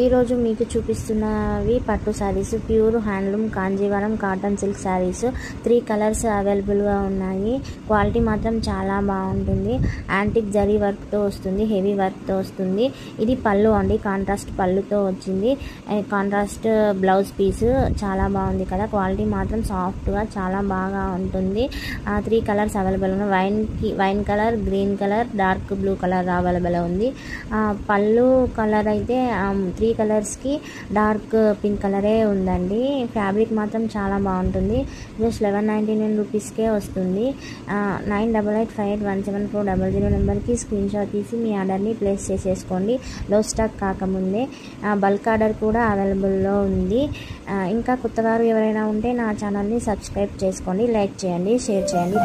ఈరోజు మీకు చూపిస్తున్నవి పట్టు saris, pure handloom Kanjeevaram cotton silk saris. 3 colours అవైలబుల్గా ఉన్నాయి. క్వాలిటీ మాత్రం చాలా బాగుంటుంది. యాంటిక్ జరీ వర్క్తో వస్తుంది, హెవీ వర్క్తో వస్తుంది. ఇది పళ్ళు అండి, కాంట్రాస్ట్ పళ్ళుతో వచ్చింది. కాంట్రాస్ట్ బ్లౌజ్ పీస్ చాలా బాగుంది కదా. క్వాలిటీ మాత్రం సాఫ్ట్గా చాలా బాగా ఉంటుంది. 3 కలర్స్ అవైలబుల్ ఉన్నాయి. Wine colour, green colour, dark blue colour available ఉంది. పళ్ళు కలర్ అయితే 3 కలర్స్కి డార్క్ పింక్ కలరే ఉందండి. ఫ్యాబ్రిక్ మాత్రం చాలా బాగుంటుంది. జస్ట్ 1199 రూపీస్కే వస్తుంది. 9885817400 నెంబర్కి స్క్రీన్ షాట్ తీసి మీ ఆర్డర్ని ప్లేస్ చేసేసుకోండి. లో స్టాక్ కాకముందే. బల్క్ ఆర్డర్ కూడా అవైలబుల్లో ఉంది. ఇంకా కొత్తవారు ఎవరైనా ఉంటే నా ఛానల్ని సబ్స్క్రైబ్ చేసుకోండి, లైక్ చేయండి, షేర్ చేయండి.